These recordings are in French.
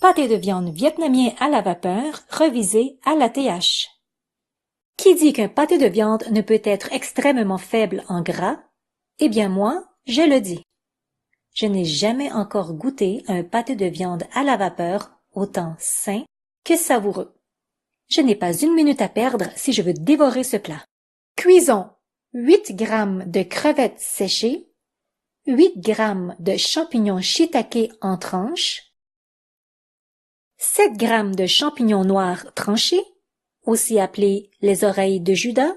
Pâté de viande vietnamien à la vapeur, revisé à la TH. Qui dit qu'un pâté de viande ne peut être extrêmement faible en gras? Eh bien moi, je le dis. Je n'ai jamais encore goûté un pâté de viande à la vapeur autant sain que savoureux. Je n'ai pas une minute à perdre si je veux dévorer ce plat. Cuisons 8 grammes de crevettes séchées, 8 grammes de champignons shiitake en tranches, 7 grammes de champignons noirs tranchés, aussi appelés les oreilles de Judas.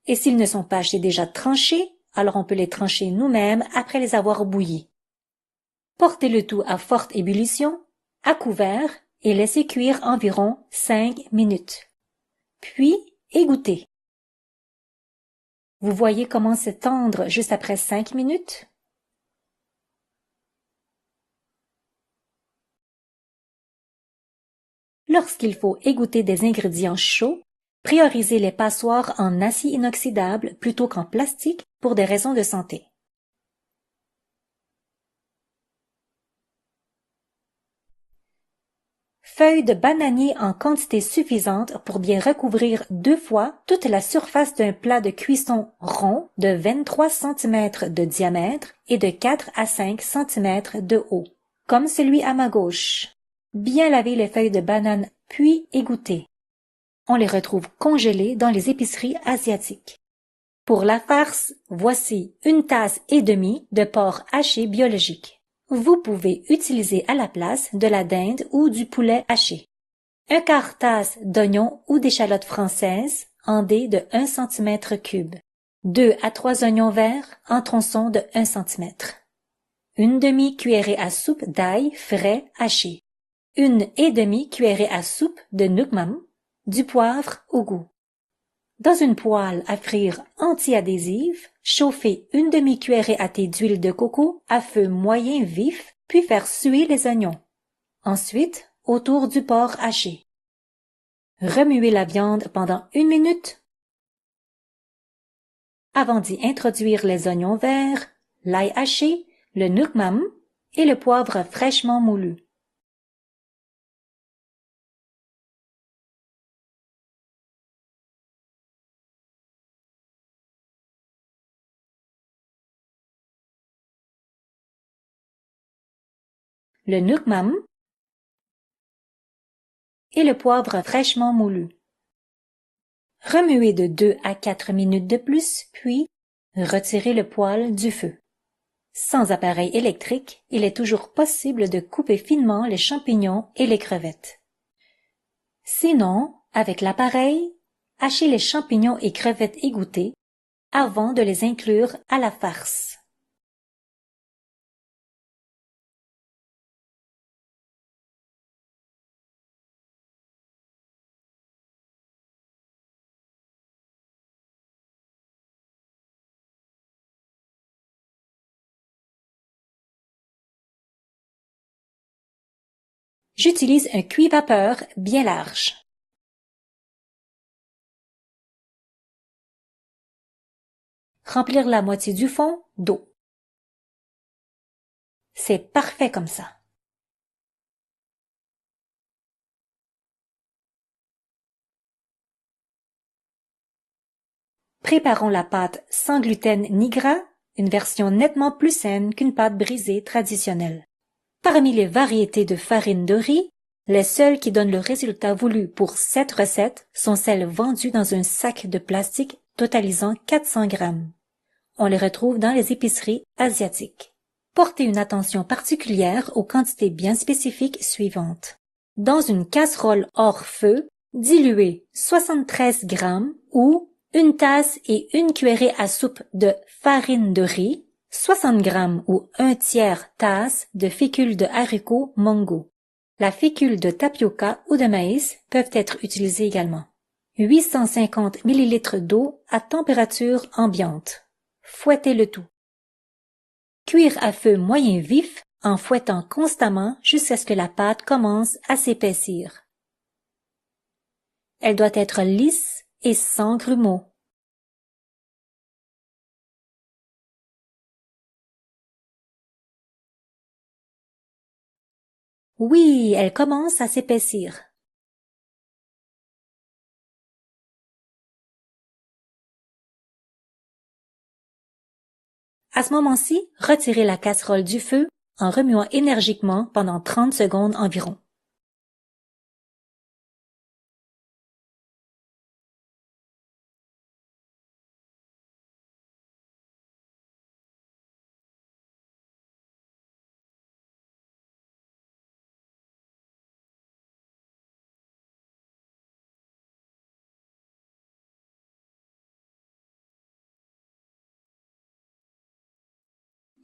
Et s'ils ne sont pas déjà tranchés, alors on peut les trancher nous-mêmes après les avoir bouillis. Portez le tout à forte ébullition, à couvert, et laissez cuire environ 5 minutes. Puis, égouttez. Vous voyez comment c'est tendre juste après 5 minutes? Lorsqu'il faut égoutter des ingrédients chauds, priorisez les passoires en acier inoxydable plutôt qu'en plastique pour des raisons de santé. Feuilles de bananier en quantité suffisante pour bien recouvrir 2 fois toute la surface d'un plat de cuisson rond de 23 cm de diamètre et de 4 à 5 cm de haut, comme celui à ma gauche. Bien laver les feuilles de banane puis égoutter. On les retrouve congelées dans les épiceries asiatiques. Pour la farce, voici 1,5 tasses de porc haché biologique. Vous pouvez utiliser à la place de la dinde ou du poulet haché. 1/4 tasse d'oignons ou d'échalotes françaises en dés de 1 cm3. 2 à 3 oignons verts en tronçons de 1 cm. Une demi-cuillerée à soupe d'ail frais haché. 1,5 cuillerée à soupe de nucmam, du poivre au goût. Dans une poêle à frire anti-adhésive, chauffez une demi-cuillerée à thé d'huile de coco à feu moyen vif, puis faire suer les oignons. Ensuite, autour du porc haché. Remuez la viande pendant 1 minute avant d'y introduire les oignons verts, l'ail haché, le nucmam et le poivre fraîchement moulu. Le nucmam et le poivre fraîchement moulu. Remuez de 2 à 4 minutes de plus, puis retirez le poêle du feu. Sans appareil électrique, il est toujours possible de couper finement les champignons et les crevettes. Sinon, avec l'appareil, hachez les champignons et crevettes égouttés avant de les inclure à la farce. J'utilise un cuit-vapeur bien large. Remplir la moitié du fond d'eau. C'est parfait comme ça. Préparons la pâte sans gluten ni gras, une version nettement plus saine qu'une pâte brisée traditionnelle. Parmi les variétés de farine de riz, les seules qui donnent le résultat voulu pour cette recette sont celles vendues dans un sac de plastique totalisant 400 grammes. On les retrouve dans les épiceries asiatiques. Portez une attention particulière aux quantités bien spécifiques suivantes. Dans une casserole hors feu, diluez 73 grammes ou 1 tasse et 1 cuillerée à soupe de farine de riz, 60 grammes ou 1/3 tasse de fécule de haricots mongo. La fécule de tapioca ou de maïs peuvent être utilisées également. 850 ml d'eau à température ambiante. Fouettez le tout. Cuire à feu moyen vif en fouettant constamment jusqu'à ce que la pâte commence à s'épaissir. Elle doit être lisse et sans grumeaux. Oui, elle commence à s'épaissir. À ce moment-ci, retirez la casserole du feu en remuant énergiquement pendant 30 secondes environ.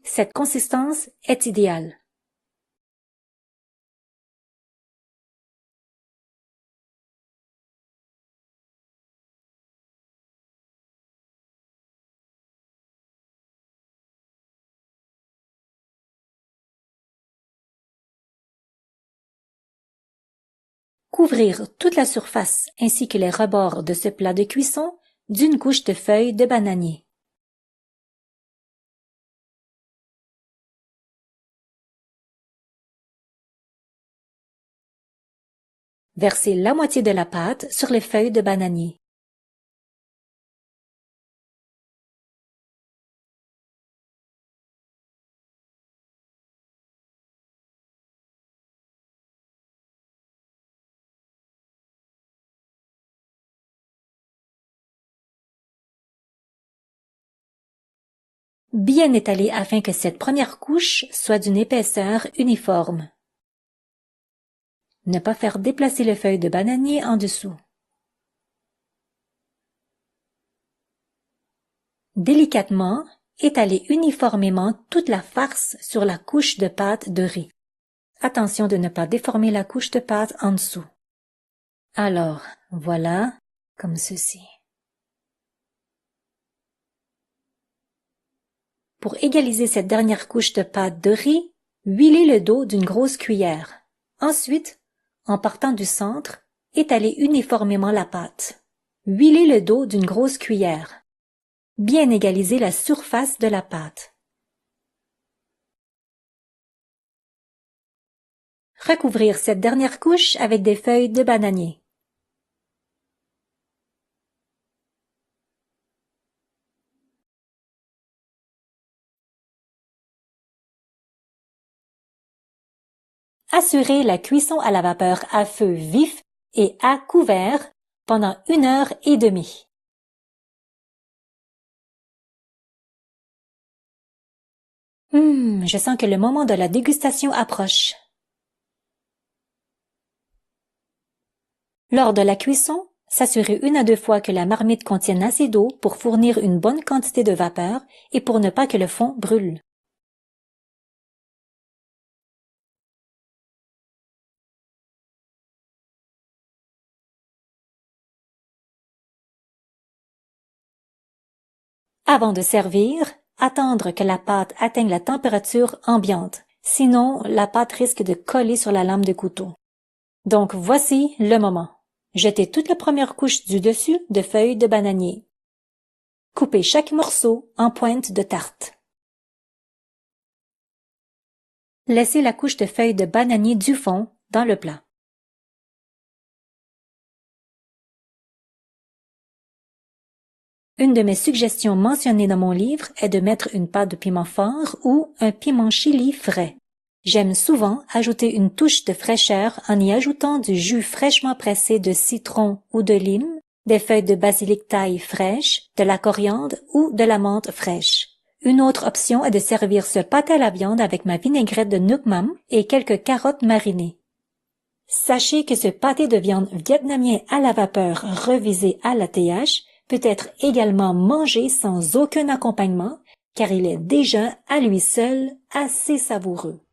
Cette consistance est idéale. Couvrir toute la surface ainsi que les rebords de ce plat de cuisson d'une couche de feuilles de bananier. Versez la moitié de la pâte sur les feuilles de bananier. Bien étaler afin que cette première couche soit d'une épaisseur uniforme. Ne pas faire déplacer les feuilles de bananier en dessous. Délicatement, étalez uniformément toute la farce sur la couche de pâte de riz. Attention de ne pas déformer la couche de pâte en dessous. Alors, voilà, comme ceci. Pour égaliser cette dernière couche de pâte de riz, huilez le dos d'une grosse cuillère. Ensuite, en partant du centre, étalez uniformément la pâte. Huilez le dos d'une grosse cuillère. Bien égaliser la surface de la pâte. Recouvrir cette dernière couche avec des feuilles de bananier. Assurez la cuisson à la vapeur à feu vif et à couvert pendant 1h30. Je sens que le moment de la dégustation approche. Lors de la cuisson, s'assurer 1 à 2 fois que la marmite contienne assez d'eau pour fournir une bonne quantité de vapeur et pour ne pas que le fond brûle. Avant de servir, attendre que la pâte atteigne la température ambiante. Sinon, la pâte risque de coller sur la lame de couteau. Donc voici le moment. Jetez toute la première couche du dessus de feuilles de bananier. Coupez chaque morceau en pointe de tarte. Laissez la couche de feuilles de bananier du fond dans le plat. Une de mes suggestions mentionnées dans mon livre est de mettre une pâte de piment fort ou un piment chili frais. J'aime souvent ajouter une touche de fraîcheur en y ajoutant du jus fraîchement pressé de citron ou de lime, des feuilles de basilic thaï fraîches, de la coriandre ou de la menthe fraîche. Une autre option est de servir ce pâté à la viande avec ma vinaigrette de nuoc mam et quelques carottes marinées. Sachez que ce pâté de viande vietnamien à la vapeur revisé à la TH peut être également mangé sans aucun accompagnement, car il est déjà à lui seul assez savoureux.